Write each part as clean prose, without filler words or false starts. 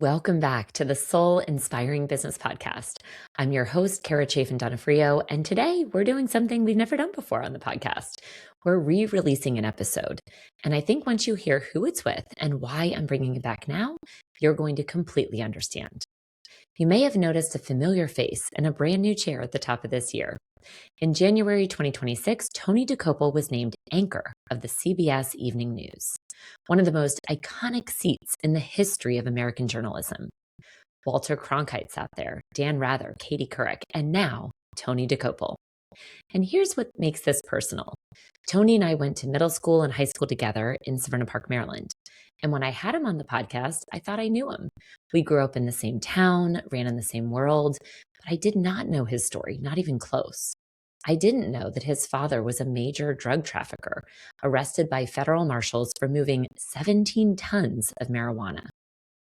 Welcome back to the Soul Inspiring Business Podcast. I'm your host, Chaffin Donofrio, and today we're doing something we've never done before on the podcast. We're re-releasing an episode, and I think once you hear who it's with and why I'm bringing it back now, you're going to completely understand. You may have noticed a familiar face and a brand new chair at the top of this year. In January 2026, Tony Dokoupil was named anchor of the CBS Evening News, one of the most iconic seats in the history of American journalism. Walter Cronkite sat there, Dan Rather, Katie Couric, and now Tony Dokoupil. And here's what makes this personal. Tony and I went to middle school and high school together in Severna Park, Maryland. And when I had him on the podcast, I thought I knew him. We grew up in the same town, ran in the same world, but I did not know his story, not even close. I didn't know that his father was a major drug trafficker, arrested by federal marshals for moving 17 tons of marijuana.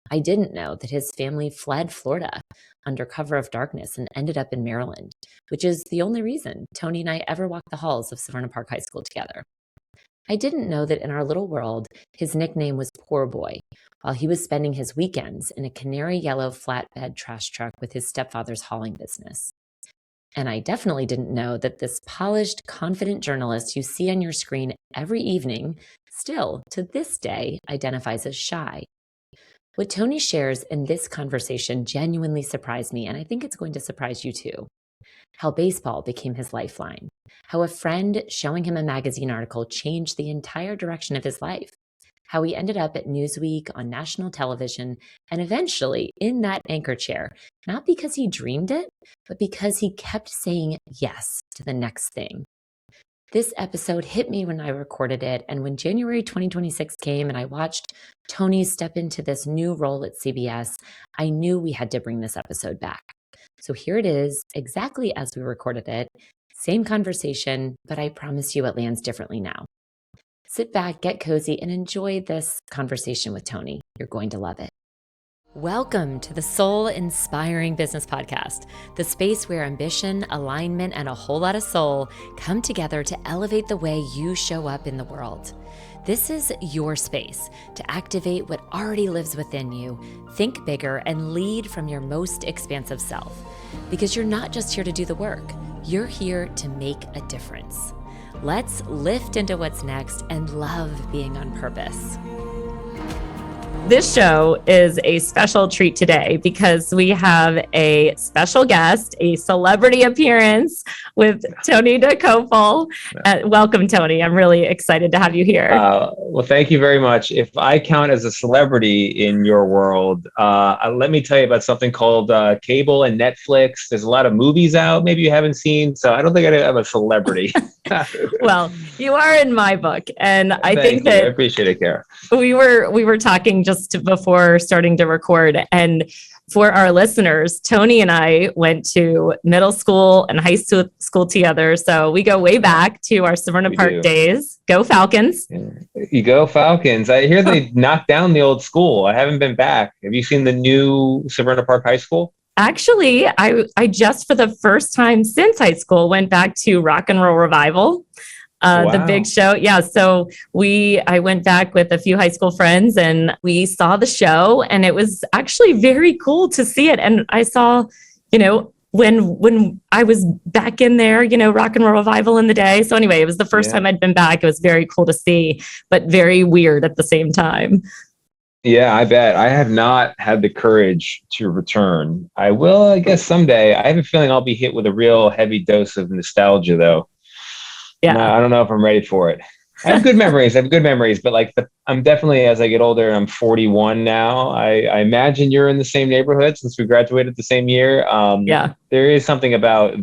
I didn't know that his family fled Florida under cover of darkness and ended up in Maryland, which is the only reason Tony and I ever walked the halls of Severna Park High School together. I didn't know that in our little world, his nickname was Poor Boy, while he was spending his weekends in a canary yellow flatbed trash truck with his stepfather's hauling business. And I definitely didn't know that this polished, confident journalist you see on your screen every evening still, to this day, identifies as shy. What Tony shares in this conversation genuinely surprised me, and I think it's going to surprise you too. How baseball became his lifeline. How a friend showing him a magazine article changed the entire direction of his life. How he ended up at Newsweek on national television and eventually in that anchor chair, not because he dreamed it, but because he kept saying yes to the next thing. This episode hit me when I recorded it, and when January 2026 came and I watched Tony step into this new role at CBS, I knew we had to bring this episode back. So here it is, exactly as we recorded it, same conversation, but I promise you it lands differently now. Sit back, get cozy, and enjoy this conversation with Tony. You're going to love it. Welcome to the Soul Inspiring Business Podcast, the space where ambition, alignment, and a whole lot of soul come together to elevate the way you show up in the world. This is your space to activate what already lives within you, think bigger, and lead from your most expansive self. Because you're not just here to do the work, you're here to make a difference. Let's lift into what's next and love being on purpose. This show is a special treat today because we have a special guest, a celebrity appearance with Tony Dokoupil. Welcome, Tony. I'm really excited to have you here. Well, thank you very much. If I count as a celebrity in your world, let me tell you about something called cable and Netflix. There's a lot of movies out maybe you haven't seen, so I don't think I'm a celebrity. Well, you are in my book, and I think that I appreciate it, Kara. We were talking just before starting to record, and for our listeners, Tony and I went to middle school and high school together, so we go way back to our Severna Park days. Go Falcons! You go Falcons! I hear they knocked down the old school. I haven't been back. Have you seen the new Severna Park High School? Actually, I just for the first time since high school went back to Rock and Roll Revival. Wow. The big show. Yeah. So I went back with a few high school friends and we saw the show, and it was actually very cool to see it. And I saw, when I was back in there, Rock and Roll Revival in the day. So anyway, it was the first time I'd been back. It was very cool to see, but very weird at the same time. Yeah, I bet. I have not had the courage to return. I will, I guess, someday. I have a feeling I'll be hit with a real heavy dose of nostalgia, though. Yeah, no, I don't know if I'm ready for it. I have good memories. But I'm definitely, as I get older, I'm 41 now. I imagine you're in the same neighborhood since we graduated the same year. There is something about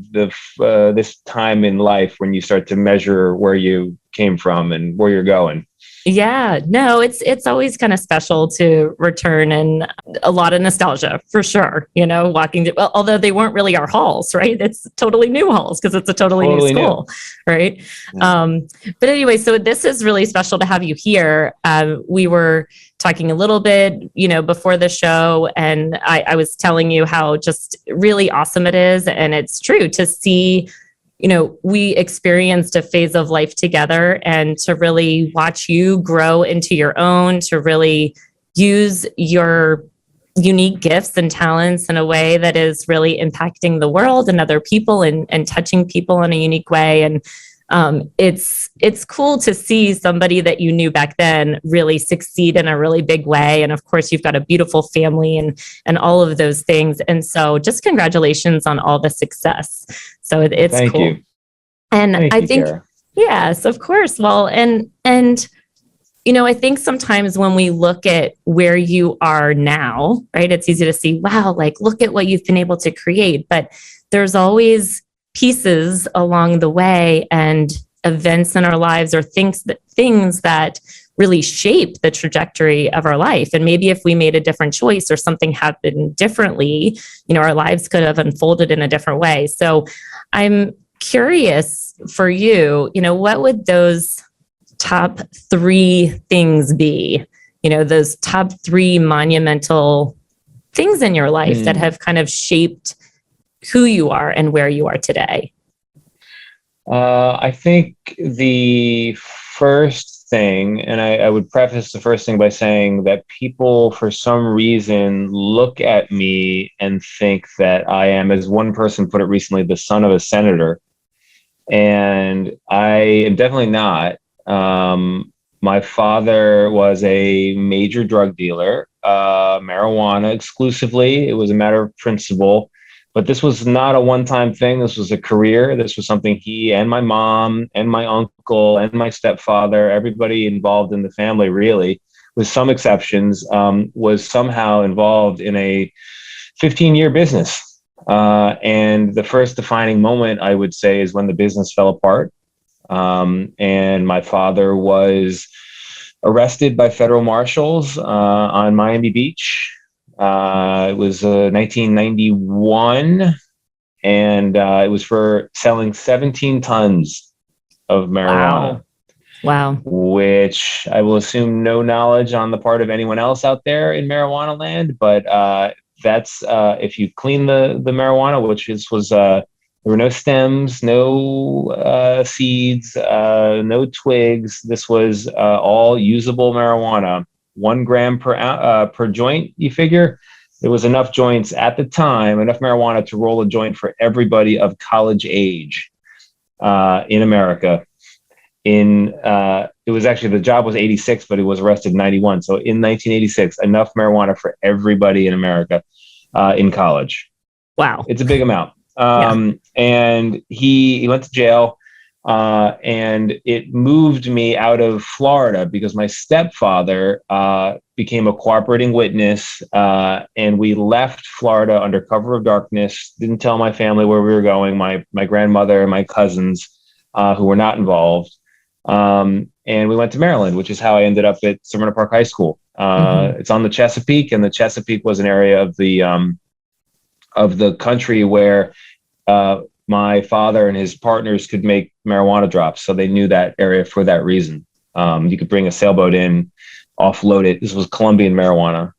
this time in life when you start to measure where you came from and where you're going. Yeah, no, it's always kind of special to return, and a lot of nostalgia for sure. Although they weren't really our halls, right? It's totally new halls because it's a totally new school, right? Yeah. But anyway, so this is really special to have you here. We were talking a little bit, before the show, and I was telling you how just really awesome it is, and it's true to see. We experienced a phase of life together, and to really watch you grow into your own, to really use your unique gifts and talents in a way that is really impacting the world and other people and touching people in a unique way. And it's cool to see somebody that you knew back then really succeed in a really big way. And of course, you've got a beautiful family and all of those things. And so just congratulations on all the success. So it's Thank cool. You. And Thank I you, think, Kara. yes, of course. Well, and I think sometimes when we look at where you are now, right, it's easy to see, wow, like, look at what you've been able to create. But there's always pieces along the way and events in our lives or things that really shape the trajectory of our life. And maybe if we made a different choice or something happened differently, our lives could have unfolded in a different way. So I'm curious for you, what would those top 3 things be? Those top 3 monumental things in your life that have kind of shaped who you are and where you are today. I think the first thing, and I would preface the first thing by saying that people, for some reason, look at me and think that I am, as one person put it recently, the son of a senator. And I am definitely not. My father was a major drug dealer, marijuana exclusively. It was a matter of principle. But this was not a one-time thing. This was a career. This was something he and my mom and my uncle and my stepfather, everybody involved in the family, really, with some exceptions, was somehow involved in a 15-year business. And the first defining moment, I would say, is when the business fell apart. And my father was arrested by federal marshals on Miami Beach. It was 1991, and it was for selling 17 tons of marijuana. Wow. Which I will assume no knowledge on the part of anyone else out there in marijuana land, but that's if you clean the marijuana, which was there were no stems, no seeds, no twigs. This was all usable marijuana. 1 gram per joint. You figure there was enough joints at the time, enough marijuana to roll a joint for everybody of college age in America. It was actually, the job was 86, but he was arrested in 91. So in 1986, enough marijuana for everybody in America in college. Wow. It's a big amount. And he went to jail, and it moved me out of Florida because my stepfather became a cooperating witness, and we left Florida under cover of darkness, didn't tell my family where we were going, my grandmother and my cousins who were not involved. And we went to Maryland, which is how I ended up at Severna Park High School. It's on the Chesapeake, and the Chesapeake was an area of the country where my father and his partners could make marijuana drops. So they knew that area for that reason. You could bring a sailboat in, offload it. This was Colombian marijuana.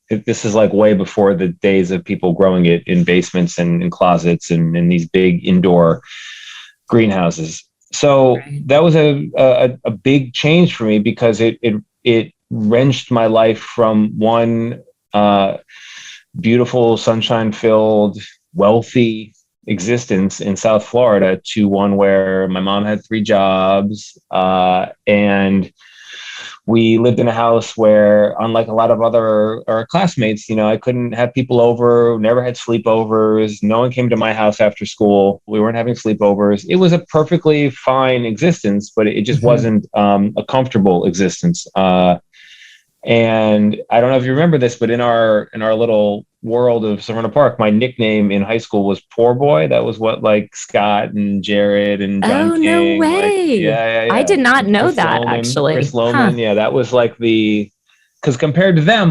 This is like way before the days of people growing it in basements and in closets and in these big indoor greenhouses. So that was a big change for me because it wrenched my life from one beautiful, sunshine-filled, wealthy existence in South Florida to one where my mom had 3 jobs, and we lived in a house where, unlike a lot of other our classmates, I couldn't have people over, never had sleepovers. No one came to my house after school. We weren't having sleepovers. It was a perfectly fine existence, but it just wasn't a comfortable existence. And I don't know if you remember this, but in our little world of Severna Park, my nickname in high school was Poor Boy. That was what like Scott and Jared and John King. No way. Yeah. I did not know Chris that Lohman, actually. Chris Lohman. Yeah, that was like because compared to them,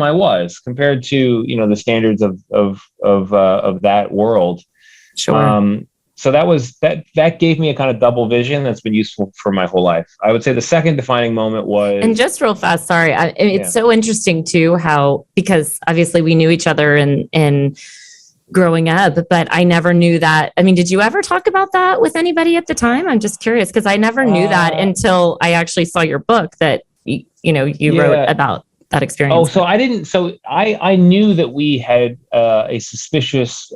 compared to the standards of that world. Sure. So that gave me a kind of double vision that's been useful for my whole life. I would say the second defining moment was... And just real fast, sorry. It's so interesting too, because obviously we knew each other in growing up, but I never knew that. I mean, did you ever talk about that with anybody at the time? I'm just curious because I never knew that until I actually saw your book that you wrote about that experience? So I knew that we had a suspicious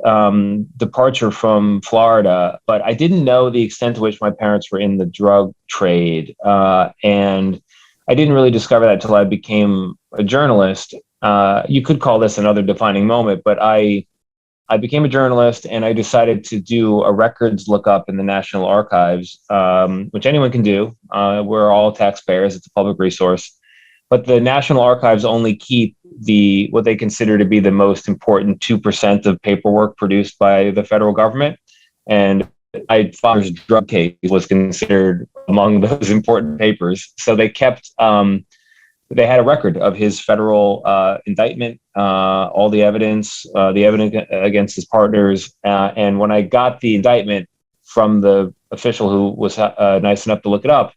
departure from Florida, but I didn't know the extent to which my parents were in the drug trade. And I didn't really discover that until I became a journalist. You could call this another defining moment, but I became a journalist and I decided to do a records lookup in the National Archives, which anyone can do. We're all taxpayers. It's a public resource. But the National Archives only keep what they consider to be the most important 2% of paperwork produced by the federal government. And my father's drug case was considered among those important papers. So they had a record of his federal indictment, all the evidence against his partners. And when I got the indictment from the official who was nice enough to look it up,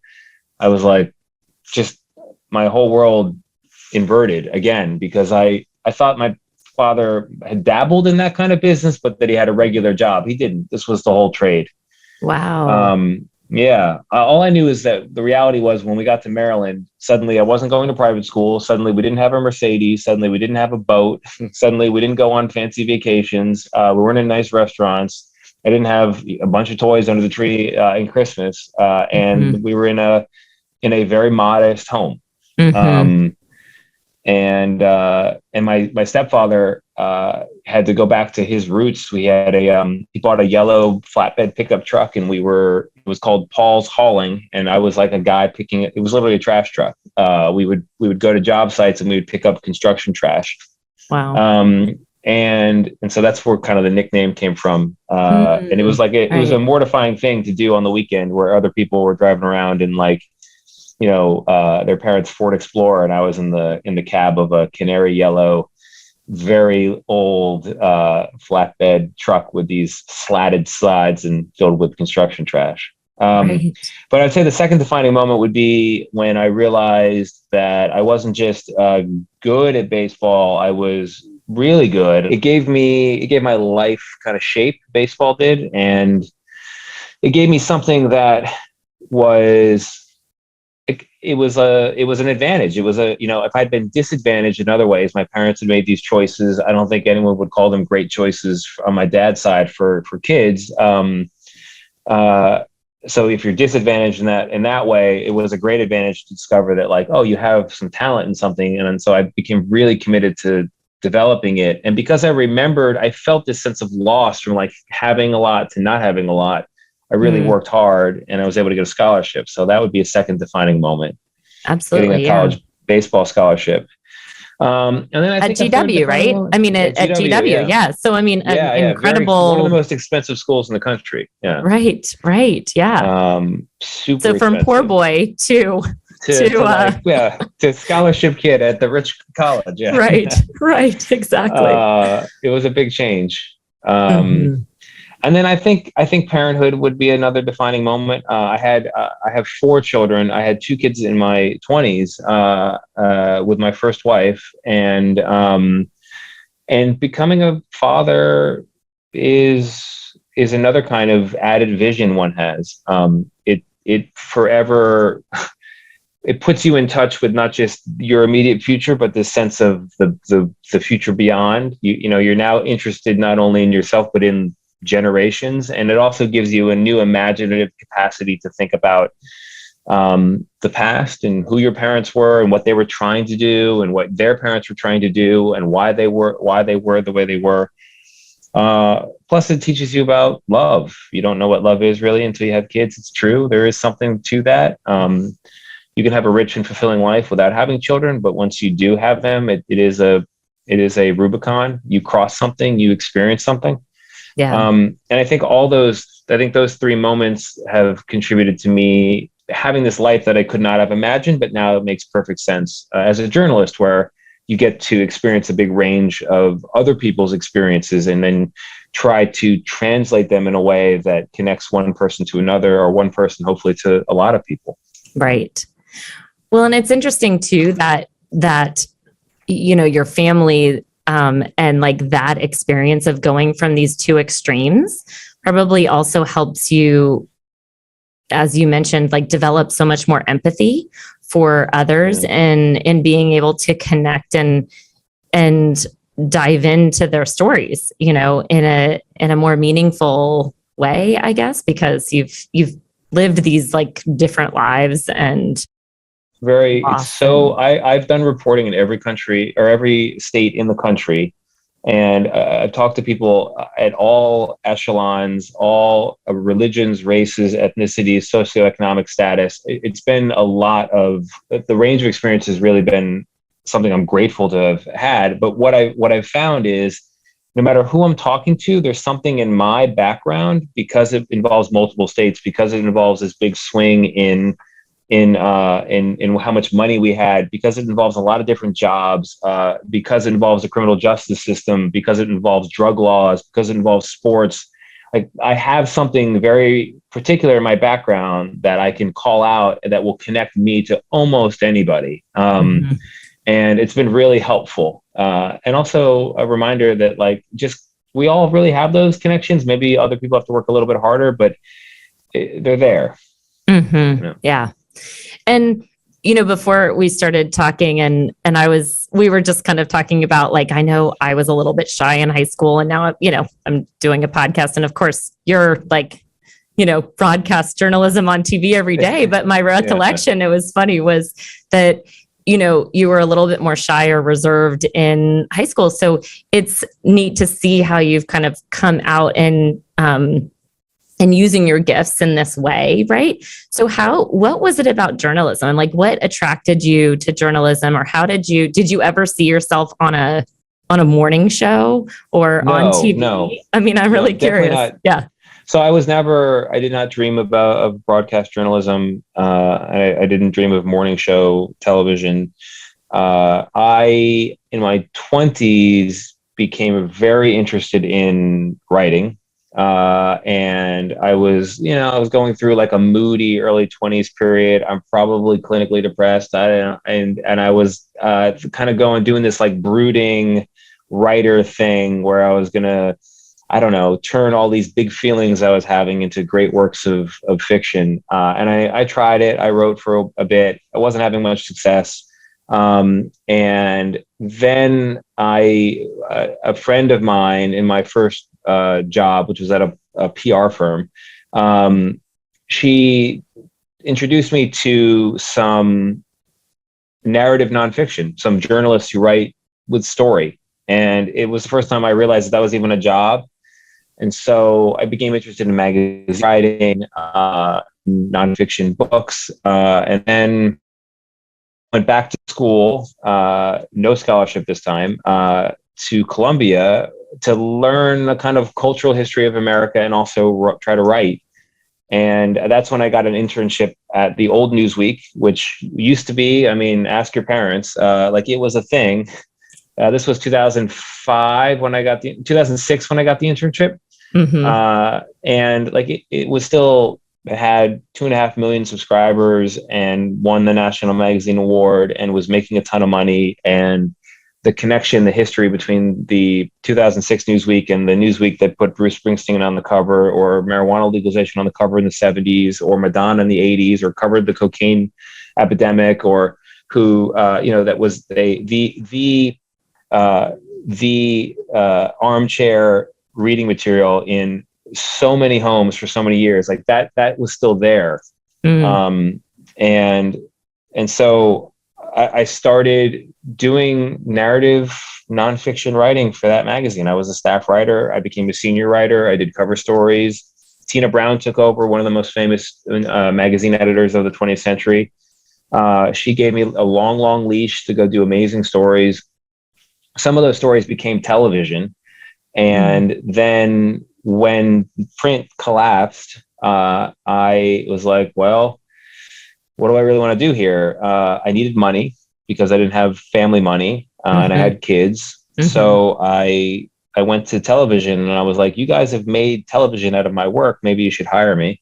I was like, just my whole world inverted again, because I thought my father had dabbled in that kind of business, but that he had a regular job. He didn't. This was the whole trade. Wow. Yeah. All I knew is that the reality was when we got to Maryland, suddenly I wasn't going to private school. Suddenly we didn't have a Mercedes. Suddenly we didn't have a boat. Suddenly we didn't go on fancy vacations. We weren't in nice restaurants. I didn't have a bunch of toys under the tree in Christmas. And we were in a very modest home. And my stepfather had to go back to his roots. We had he bought a yellow flatbed pickup truck, and it was called Paul's Hauling, and I was like a guy picking it. It was literally a trash truck. We would go to job sites and we would pick up construction trash. Wow. And so that's where kind of the nickname came from. And it was like it was a mortifying thing to do on the weekend, where other people were driving around in their parents' Ford Explorer, and I was in the cab of a canary yellow, very old flatbed truck with these slatted sides and filled with construction trash. But I'd say the second defining moment would be when I realized that I wasn't just good at baseball, I was really good. It gave my life kind of shape, baseball did, and it gave me something that was it was an advantage. It was if I'd been disadvantaged in other ways, my parents had made these choices. I don't think anyone would call them great choices on my dad's side for kids. So if you're disadvantaged in that way, it was a great advantage to discover that you have some talent in something. And so I became really committed to developing it. And because I felt this sense of loss from having a lot to not having a lot. I really worked hard, and I was able to get a scholarship. So that would be a second defining moment. Absolutely. Getting a college baseball scholarship. And then I think at GW, right? I mean, at GW. Yeah. So, I mean, incredible. One of the most expensive schools in the country. Yeah. Right. Yeah. Super So from expensive. poor boy to scholarship kid at the rich college. Yeah. Right. Exactly. It was a big change. And then I think parenthood would be another defining moment. I have 4 children. I had 2 kids in my 20s with my first wife, and becoming a father is another kind of added vision one has. It forever it puts you in touch with not just your immediate future, but the sense of the future beyond. You're now interested not only in yourself but in generations, and it also gives you a new imaginative capacity to think about the past and who your parents were and what they were trying to do and what their parents were trying to do and why they were the way they were. Plus it teaches you about love. You don't know what love is really until you have kids. It's true, there is something to that. You can have a rich and fulfilling life without having children, but once you do have them, it is a Rubicon. You cross something, you experience something. Yeah. And I think those 3 moments have contributed to me having this life that I could not have imagined, but now it makes perfect sense as a journalist, where you get to experience a big range of other people's experiences and then try to translate them in a way that connects one person to another, or one person hopefully to a lot of people. Right. Well, and it's interesting too that your family and that experience of going from these 2 extremes probably also helps you, as you mentioned, develop so much more empathy for others and in being able to connect and dive into their stories, you know, in a more meaningful way, I guess, because you've lived these like different lives and I've done reporting in every country or every state in the country. And I've talked to people at all echelons, all religions, races, ethnicities, socioeconomic status. It's been a lot of the range of experience has really been something I'm grateful to have had. But what I've found is no matter who I'm talking to, there's something in my background, because it involves multiple states, because it involves this big swing in how much money we had, because it involves a lot of different jobs, because it involves the criminal justice system, because it involves drug laws, because it involves sports. Like I have something very particular in my background that I can call out that will connect me to almost anybody. And it's been really helpful. And also a reminder that like, just, we all really have those connections. Maybe other people have to work a little bit harder, but they're there. Yeah. And, you know, before we started talking and we were just kind of talking about like, I know I was a little bit shy in high school and now, you know, I'm doing a podcast and of course you're like, you know, broadcast journalism on TV every day. But my recollection, it was funny, was that, you know, you were a little bit more shy or reserved in high school. So it's neat to see how you've kind of come out and using your gifts in this way, right? So what was it about journalism? And like, what attracted you to journalism, or did you ever see yourself on a morning show or on TV? No. I mean, I'm really curious. Yeah. So I did not dream of broadcast journalism. I didn't dream of morning show television. I, in my 20s, became very interested in writing. And I was going through like a moody early 20s period. I'm probably clinically depressed. And I was kind of doing this like brooding writer thing where I was gonna, I don't know, turn all these big feelings I was having into great works of fiction. And I tried it. I wrote for a bit. I wasn't having much success. And then a friend of mine in my first job, which was at a PR firm, she introduced me to some narrative nonfiction, some journalists who write with story. And it was the first time I realized that was even a job. And so I became interested in magazine writing, nonfiction books, and then went back to school, no scholarship this time, to Columbia to learn the kind of cultural history of America and also try to write. And that's when I got an internship at the old Newsweek, which used to be, I mean, ask your parents, like it was a thing. This was 2006 when I got the internship. And like it was still had 2.5 million subscribers and won the National Magazine Award and was making a ton of money. And the connection, the history between the 2006 Newsweek and the Newsweek that put Bruce Springsteen on the cover, or marijuana legalization on the cover in the 70s, or Madonna in the 80s, or covered the cocaine epidemic, or who, that was the armchair reading material in so many homes for so many years, like that was still there. And so I started doing narrative nonfiction writing for that magazine. I was a staff writer. I became a senior writer. I did cover stories. Tina Brown took over, one of the most famous magazine editors of the 20th century. She gave me a long leash to go do amazing stories. Some of those stories became television. And then when print collapsed, I was like, well, what do I really want to do here? I needed money because I didn't have family money, and I had kids. So I went to television and I was like, you guys have made television out of my work. Maybe you should hire me.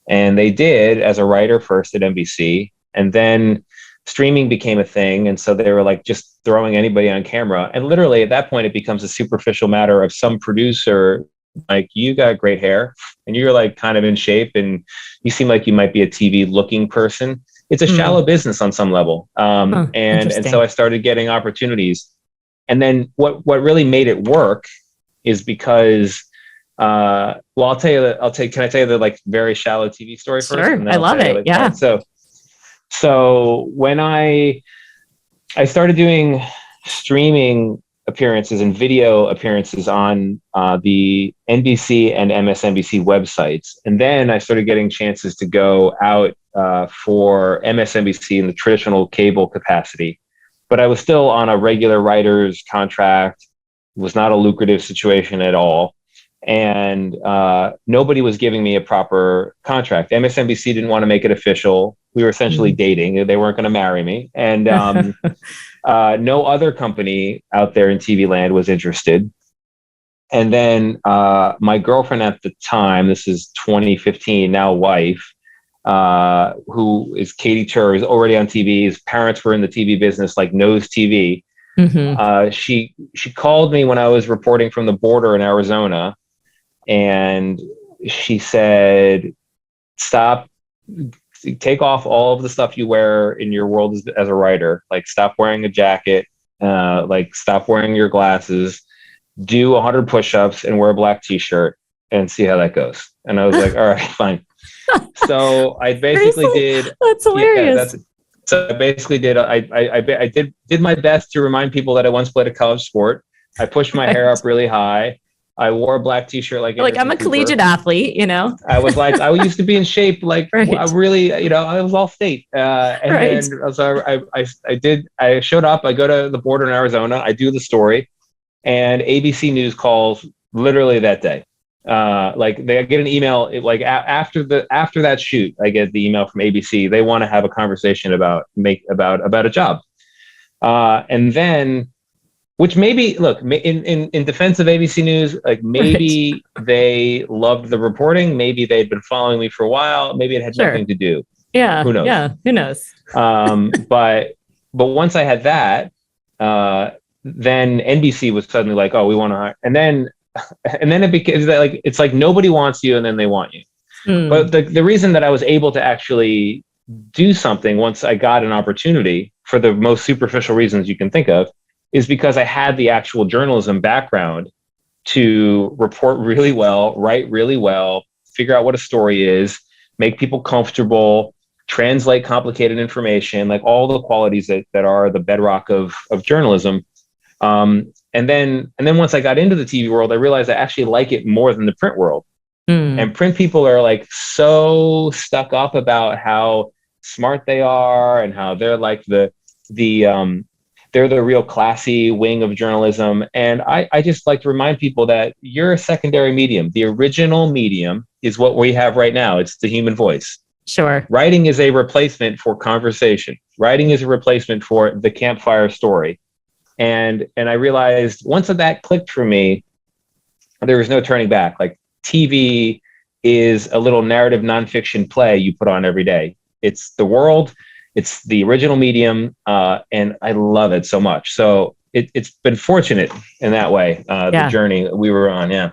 And they did, as a writer first at NBC. And then streaming became a thing. And so they were like just throwing anybody on camera. And literally at that point, it becomes a superficial matter of some producer, like, you got great hair and you're like kind of in shape and you seem like you might be a TV looking person. it's a shallow business on some level. And so I started getting opportunities. And then what really made it work is because, well, can I tell you the like very shallow TV story first? Sure. I love it. Yeah. Right, so when I started doing streaming appearances and video appearances on the NBC and MSNBC websites, and then I started getting chances to go out for MSNBC in the traditional cable capacity, but I was still on a regular writer's contract. It was not a lucrative situation at all. And nobody was giving me a proper contract. MSNBC didn't want to make it official. We were essentially dating. They weren't going to marry me. And no other company out there in TV land was interested. And then my girlfriend at the time, this is 2015, now wife, who is Katie Tur, is already on TV. His parents were in the TV business, like knows TV. She called me when I was reporting from the border in Arizona. And she said, take off all of the stuff you wear in your world as a writer. Like, stop wearing a jacket, like stop wearing your glasses, do 100 push-ups and wear a black t-shirt and see how that goes. And I was like, all right, fine. So I basically did. That's hilarious. So I basically did. I did my best to remind people that I once played a college sport. I pushed my hair up really high. I wore a black t-shirt like I'm a collegiate athlete, you know. I was like, I used to be in shape, like I really, I was all state. And so I showed up, I go to the border in Arizona, I do the story, and ABC News calls literally that day. Like they get an email, like after that shoot, I get the email from ABC. They want to have a conversation about a job. And then, which maybe, look, in defense of ABC News, like maybe they loved the reporting, maybe they'd been following me for a while, maybe it had nothing to do. Yeah. Who knows? Yeah. Who knows? But once I had that, then NBC was suddenly like, oh, we want to hire. And then it became like, it's like nobody wants you and then they want you. But the reason that I was able to actually do something once I got an opportunity, for the most superficial reasons you can think of, is because I had the actual journalism background to report really well, write really well, figure out what a story is, make people comfortable, translate complicated information, like all the qualities that are the bedrock of journalism. And then once I got into the TV world, I realized I actually like it more than the print world. And print people are like so stuck up about how smart they are and how they're like they're the real classy wing of journalism. And I just like to remind people that you're a secondary medium. The original medium is what we have right now. It's the human voice. Sure. Writing is a replacement for conversation. Writing is a replacement for the campfire story. And I realized once that clicked for me, there was no turning back. Like, TV is a little narrative nonfiction play you put on every day. It's the world. It's the original medium, and I love it so much. So it's been fortunate in that way, the journey that we were on. Yeah.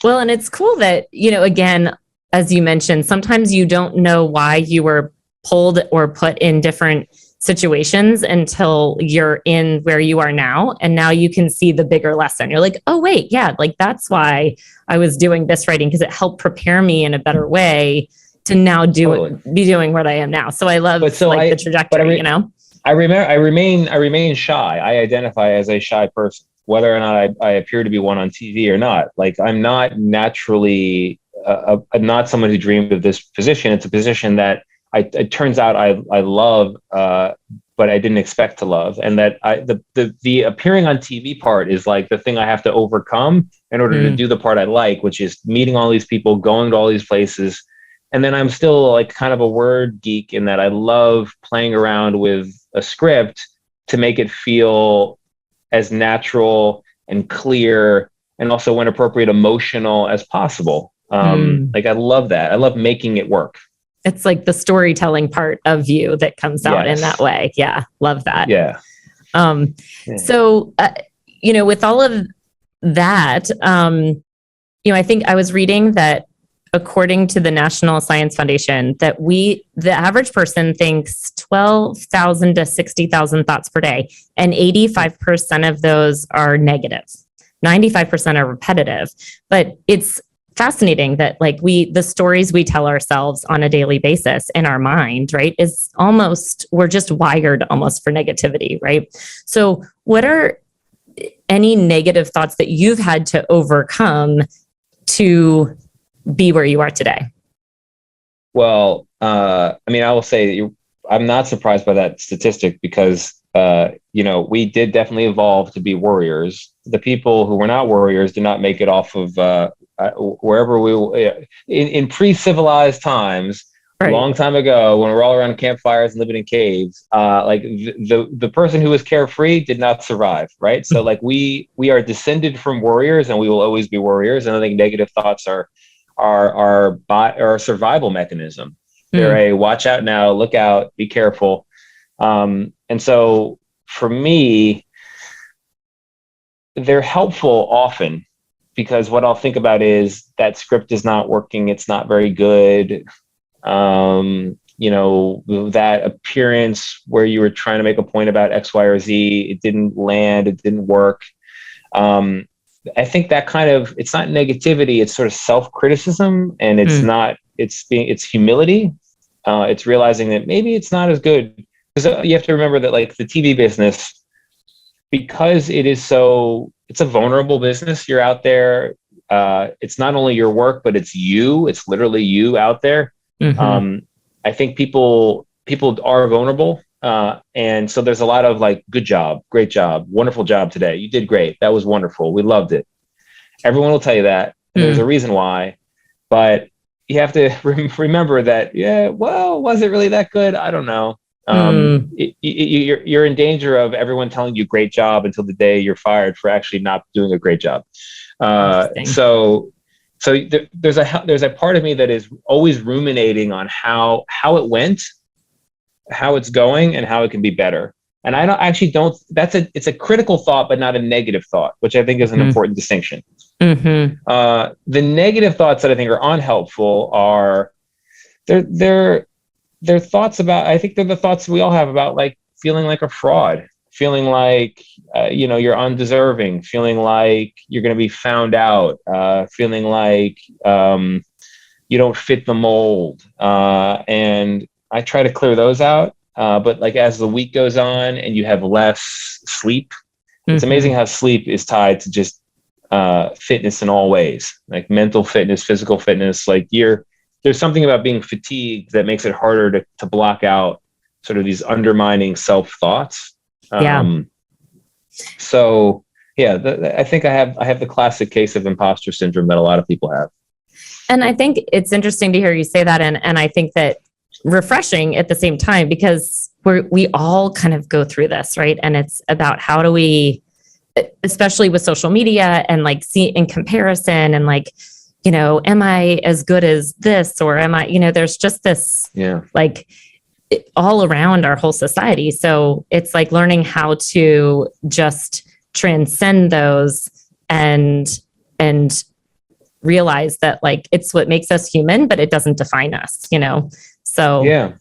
Well, and it's cool that, again, as you mentioned, sometimes you don't know why you were pulled or put in different situations until you're in where you are now. And now you can see the bigger lesson. You're like, oh, wait, yeah, like that's why I was doing this writing, because it helped prepare me in a better way to now be doing what I am now. So I love the trajectory, I remain shy. I identify as a shy person, whether or not I appear to be one on TV or not. Like, I'm not naturally not someone who dreamed of this position. It's a position that it turns out I love, but I didn't expect to love. And that the appearing on TV part is like the thing I have to overcome in order to do the part I like, which is meeting all these people, going to all these places. And then I'm still like kind of a word geek in that I love playing around with a script to make it feel as natural and clear, and also, when appropriate, emotional as possible. Like, I love that. I love making it work. It's like the storytelling part of you that comes out in that way. Yeah. Love that. Yeah. So, with all of that, I think I was reading that according to the National Science Foundation, that the average person thinks 12,000 to 60,000 thoughts per day, and 85% of those are negative. 95% are repetitive. But it's fascinating that like the stories we tell ourselves on a daily basis in our mind, right, is almost, we're just wired almost for negativity, right? So what are any negative thoughts that you've had to overcome to be where you are today? Well, I mean, I will say I'm not surprised by that statistic because, we did definitely evolve to be warriors. The people who were not warriors did not make it off of wherever in pre-civilized times, right. A long time ago, when we're all around campfires and living in caves, like the person who was carefree did not survive, right? So like we are descended from warriors, and we will always be warriors. And I think negative thoughts are a survival mechanism. They're a watch out now, look out, be careful. And so for me, they're helpful often, because what I'll think about is that script is not working. It's not very good. That appearance where you were trying to make a point about X, Y, or Z, it didn't land, it didn't work. I think that it's not negativity, it's sort of self-criticism, and it's humility. It's realizing that maybe it's not as good, because you have to remember that like the TV business, because it's a vulnerable business. You're out there. It's not only your work, but it's you. It's literally you out there. Mm-hmm. I think people are vulnerable. And so there's a lot of like, good job, great job, wonderful job today. You did great. That was wonderful. We loved it. Everyone will tell you that. There's a reason why, but you have to remember that, was it really that good? I don't know. You're in danger of everyone telling you great job until the day you're fired for actually not doing a great job. So there's a part of me that is always ruminating on how it went, how it's going, and how it can be better. And it's a critical thought, but not a negative thought, which I think is an important distinction. Mm-hmm. The negative thoughts that I think are unhelpful are they're thoughts about, I think they're the thoughts we all have about like feeling like a fraud, feeling like, you're undeserving, feeling like you're going to be found out, feeling like you don't fit the mold. And I try to clear those out. But like as the week goes on and you have less sleep, it's amazing how sleep is tied to just fitness in all ways, like mental fitness, physical fitness. Like there's something about being fatigued that makes it harder to block out sort of these undermining self-thoughts. I think I have the classic case of imposter syndrome that a lot of people have. And I think it's interesting to hear you say that. And I think that refreshing at the same time, because we all kind of go through this, right? And it's about how do we, especially with social media and like see in comparison and like, am I as good as this? Or am I, there's just this, like all around our whole society. So it's like learning how to just transcend those and realize that like, it's what makes us human, but it doesn't define us, So yeah.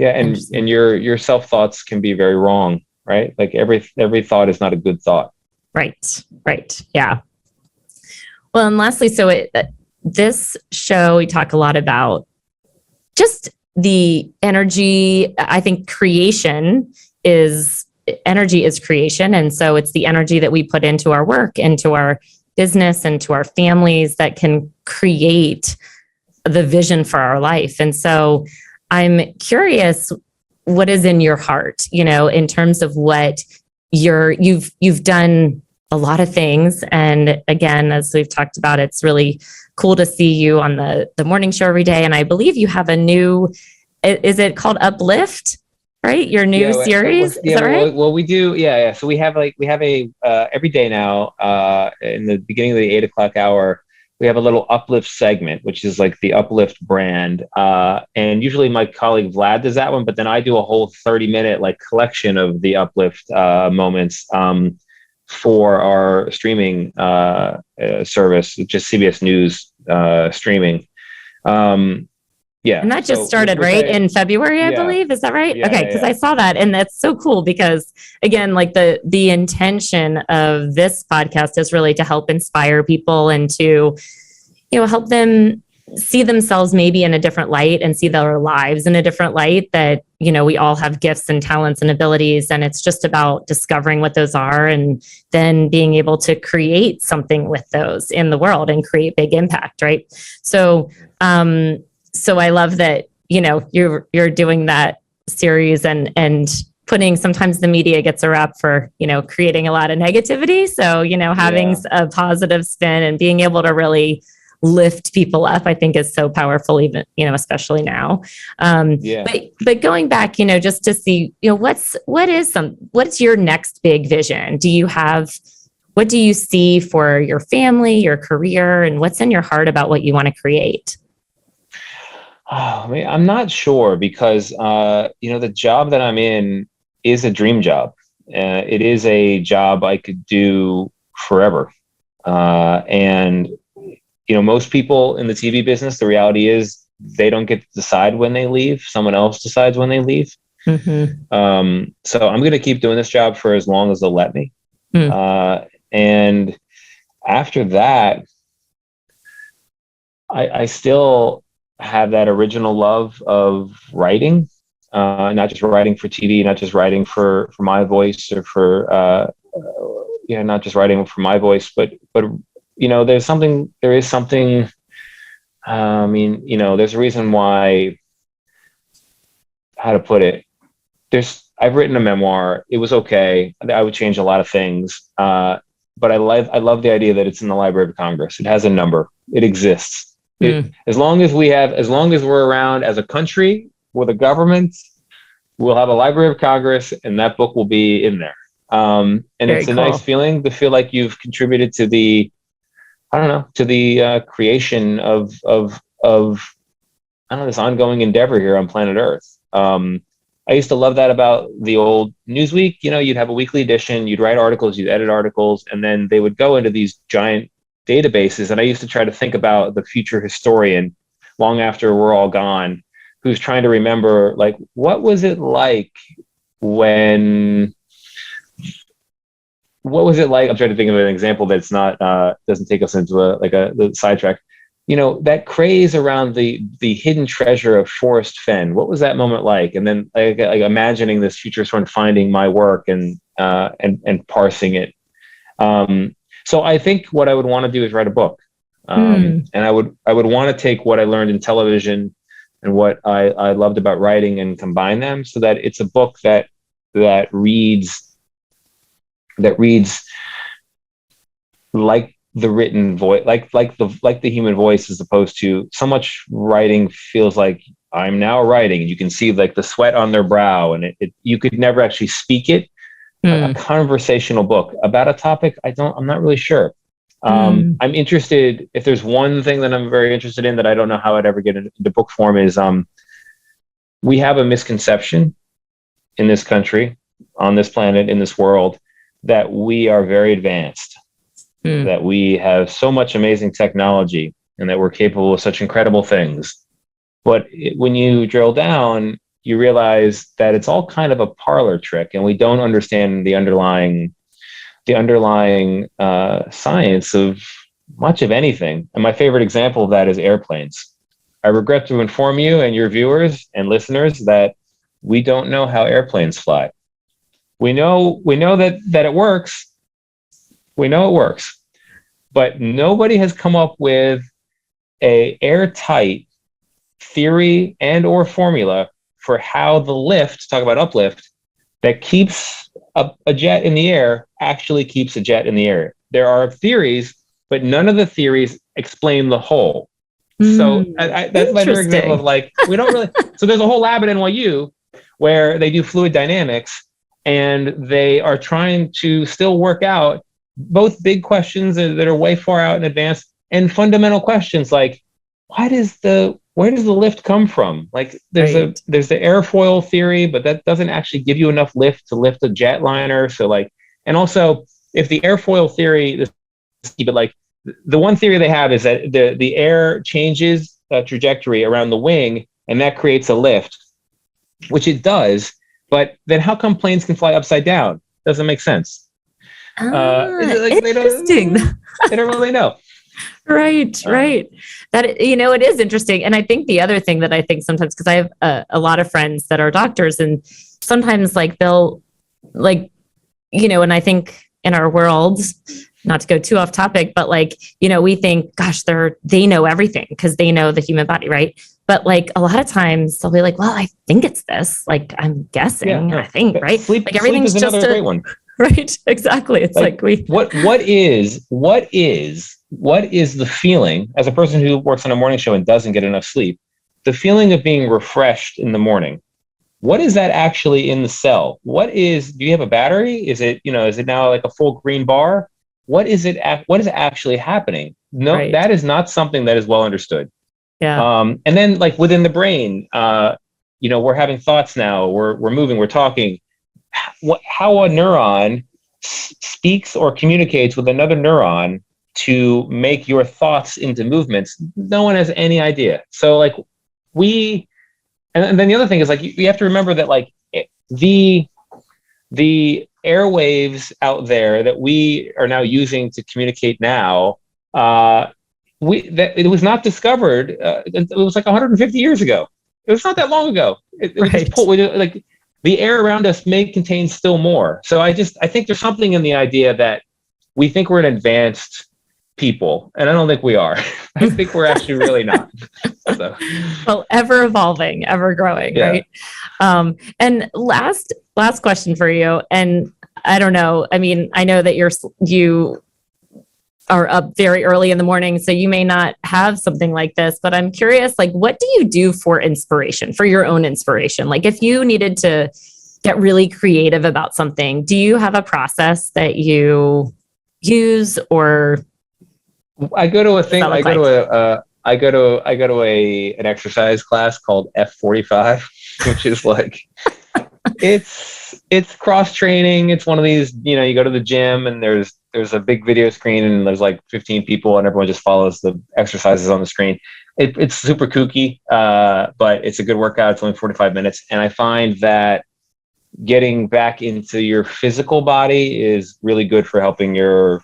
And your self-thoughts can be very wrong, right? Like every thought is not a good thought. Right. Yeah. Well, and lastly, this show, we talk a lot about just the energy. I think energy is creation. And so it's the energy that we put into our work, into our business, into our families that can create the vision for our life. And so I'm curious, what is in your heart, in terms of what you've done a lot of things. And again, as we've talked about, it's really cool to see you on the morning show every day. And I believe you have a new, is it called Uplift? Right? Your new series? Is that right? Well, we do. Yeah. So we have a every day now, in the beginning of the 8 o'clock hour, we have a little Uplift segment, which is like the Uplift brand. And usually my colleague Vlad does that one, but then I do a whole 30-minute like collection of the Uplift moments for our streaming service, just CBS News streaming. Yeah. And that just started, right? In February, I believe. Is that right? Yeah, okay. Because I saw that. And that's so cool because, again, like the intention of this podcast is really to help inspire people and to, help them see themselves maybe in a different light and see their lives in a different light, that, we all have gifts and talents and abilities. And it's just about discovering what those are and then being able to create something with those in the world and create big impact. Right. So I love that, you're doing that series and putting, sometimes the media gets a rap for, creating a lot of negativity. So, having a positive spin and being able to really lift people up, I think is so powerful, even, especially now. But going back, just to see, what's your next big vision? What do you see for your family, your career, and what's in your heart about what you want to create? Oh, man, I'm not sure because, the job that I'm in is a dream job. It is a job I could do forever. And most people in the TV business, the reality is they don't get to decide when they leave. Someone else decides when they leave. Mm-hmm. So I'm going to keep doing this job for as long as they'll let me. And after that, I still have that original love of writing, not just writing for TV, not just writing for my voice or for, not just writing for my voice, but there is something, there's a reason why, how to put it, I've written a memoir. It was okay. I would change a lot of things. But I love the idea that it's in the Library of Congress. It has a number. It exists. As long as we're around as a country with a government, we'll have a Library of Congress and that book will be in there. And very it's a cool. Nice feeling to feel like you've contributed to the creation of this ongoing endeavor here on planet Earth. I used to love that about the old Newsweek. You'd have a weekly edition, you'd write articles, you'd edit articles, and then they would go into these giant databases. And I used to try to think about the future historian long after we're all gone, who's trying to remember, like, what was it like I'm trying to think of an example that's not, doesn't take us into the sidetrack. That craze around the hidden treasure of Forrest Fenn. What was that moment like? And then like imagining this future sort of finding my work and parsing it. So I think what I would want to do is write a book. And I would want to take what I learned in television and what I loved about writing and combine them so that it's a book that reads like the written voice, like the human voice, as opposed to so much writing feels like I'm now writing. You can see like the sweat on their brow, and you could never actually speak it. A conversational book about a topic I'm not really sure. I'm interested. If there's one thing that I'm very interested in that I don't know how I'd ever get into book form is we have a misconception in this country, on this planet, in this world, that we are very advanced, that we have so much amazing technology and that we're capable of such incredible things. But when you drill down, you realize that it's all kind of a parlor trick and we don't understand the underlying science of much of anything. And my favorite example of that is airplanes. I regret to inform you and your viewers and listeners that we don't know how airplanes fly. We know that it works. We know it works, but nobody has come up with a airtight theory and or formula for how the lift, talk about uplift, that keeps a jet in the air actually keeps a jet in the air. There are theories, but none of the theories explain the whole. So that's my example of like, we don't really, so there's a whole lab at NYU where they do fluid dynamics and they are trying to still work out both big questions that are way far out in advance and fundamental questions like, where does the lift come from? Like there's the airfoil theory, but that doesn't actually give you enough lift to lift a jetliner. So like, and also if the airfoil theory, but like the one theory they have is that the air changes trajectory around the wing, and that creates a lift, which it does. But then how come planes can fly upside down? Doesn't make sense. Interesting. They don't really know. Right. That, it is interesting. And I think the other thing that I think sometimes, because I have a lot of friends that are doctors, and sometimes like they'll like, and I think in our world, not to go too off topic, but like, we think, gosh, they know everything because they know the human body, right? But like a lot of times they'll be like, well, I think it's this. Like I'm guessing, I think, right? Sleep, like everything's sleep is just another great one. Right. Exactly. It's like what is the feeling as a person who works on a morning show and doesn't get enough sleep, the feeling of being refreshed in the morning? What is that actually in the cell? Do you have a battery? Is it now like a full green bar? What is actually happening? No, right. That is not something that is well understood. Yeah. And then like within the brain, we're having thoughts now, we're moving, we're talking. How a neuron speaks or communicates with another neuron to make your thoughts into movements, no one has any idea. So like and then the other thing is like you have to remember that like the airwaves out there that we are now using to communicate now, it was not discovered. It was like 150 years ago. It was not that long ago. Like the air around us may contain still more. So I think there's something in the idea that we think we're an advanced people, and I don't think we are. I think we're actually really not. So. Well, ever evolving, ever growing, yeah. Right? And last question for you. And I don't know. I mean, I know that you are up very early in the morning, so you may not have something like this, but I'm curious, like, what do you do for inspiration, for your own inspiration? Like if you needed to get really creative about something, do you have a process that you use, or? I go to a thing, I go to an exercise class called F45, which is like, it's cross training. It's one of these, you go to the gym and there's a big video screen and there's like 15 people and everyone just follows the exercises on the screen. It's super kooky, but it's a good workout. It's only 45 minutes. And I find that getting back into your physical body is really good for helping your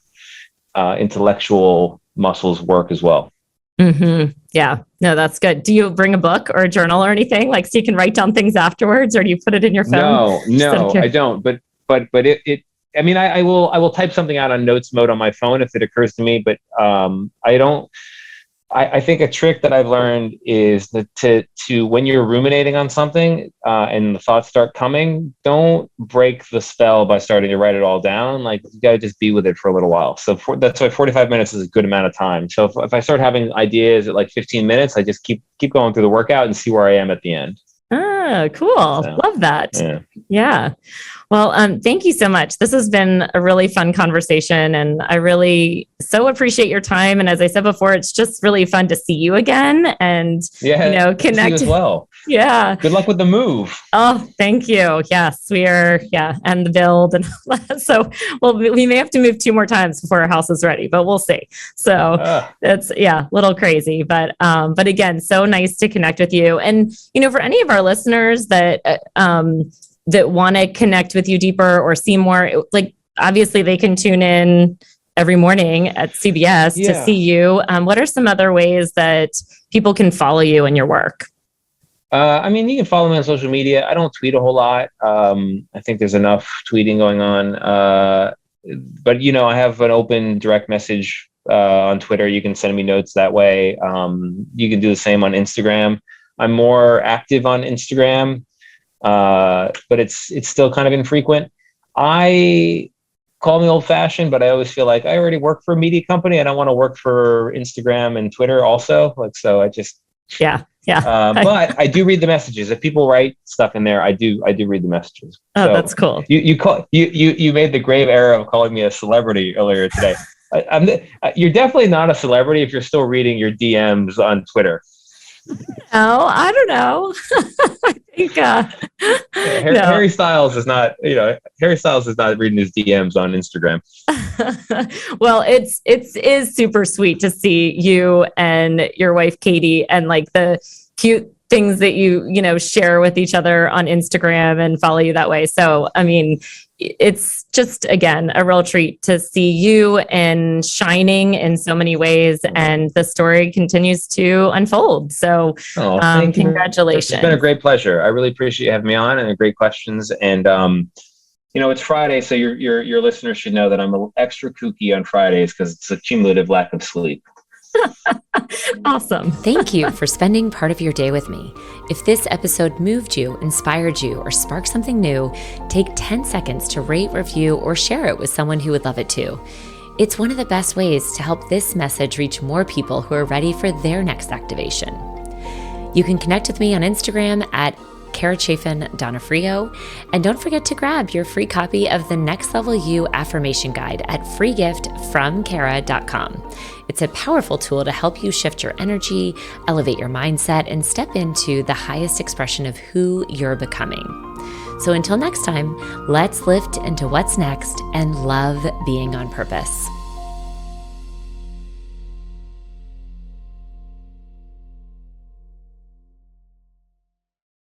intellectual muscles work as well. Mm-hmm. Yeah, no, that's good. Do you bring a book or a journal or anything, like, so you can write down things afterwards, or do you put it in your phone? No, I don't. But I mean, I will type something out on notes mode on my phone if it occurs to me, but I don't. I think a trick that I've learned is that to when you're ruminating on something and the thoughts start coming, don't break the spell by starting to write it all down. Like, you got to just be with it for a little while. So that's why 45 minutes is a good amount of time. So if I start having ideas at like 15 minutes, I just keep going through the workout and see where I am at the end. Ah, cool. So, love that. Yeah. Well, thank you so much. This has been a really fun conversation, and I really so appreciate your time. And as I said before, it's just really fun to see you again and, connect as well. Yeah. Good luck with the move. Oh, thank you. Yes, we are. Yeah. And the build. And so, we may have to move 2 more times before our house is ready, but we'll see. So it's, a little crazy, but again, so nice to connect with you. And, for any of our listeners that want to connect with you deeper or see more, like, obviously they can tune in every morning at CBS to see you. What are some other ways that people can follow you and your work? I mean, you can follow me on social media. I don't tweet a whole lot. I think there's enough tweeting going on. But, I have an open direct message on Twitter. You can send me notes that way. You can do the same on Instagram. I'm more active on Instagram, but it's still kind of infrequent. I call me old fashioned, but I always feel like I already work for a media company. I don't want to work for Instagram and Twitter also. So I just, but I do read the messages. If people write stuff in there, I do read the messages. Oh, so that's cool. You made the grave error of calling me a celebrity earlier today. You're definitely not a celebrity if you're still reading your DMs on Twitter. Oh, I don't know. I think Harry Styles is not, Harry Styles is not reading his DMs on Instagram. Well, it is super sweet to see you and your wife Katie and like the cute things that you share with each other on Instagram and follow you that way. So, I mean, it's just, again, a real treat to see you and shining in so many ways. And the story continues to unfold. So congratulations. It's been a great pleasure. I really appreciate you having me on and great questions. And, it's Friday, so your listeners should know that I'm extra kooky on Fridays because it's a cumulative lack of sleep. Awesome. Thank you for spending part of your day with me. If this episode moved you, inspired you, or sparked something new, take 10 seconds to rate, review, or share it with someone who would love it too. It's one of the best ways to help this message reach more people who are ready for their next activation. You can connect with me on Instagram at Chaffin Donofrio, and don't forget to grab your free copy of the Next Level You Affirmation Guide at freegiftfromkara.com. It's a powerful tool to help you shift your energy, elevate your mindset, and step into the highest expression of who you're becoming. So until next time, let's lift into what's next and love being on purpose.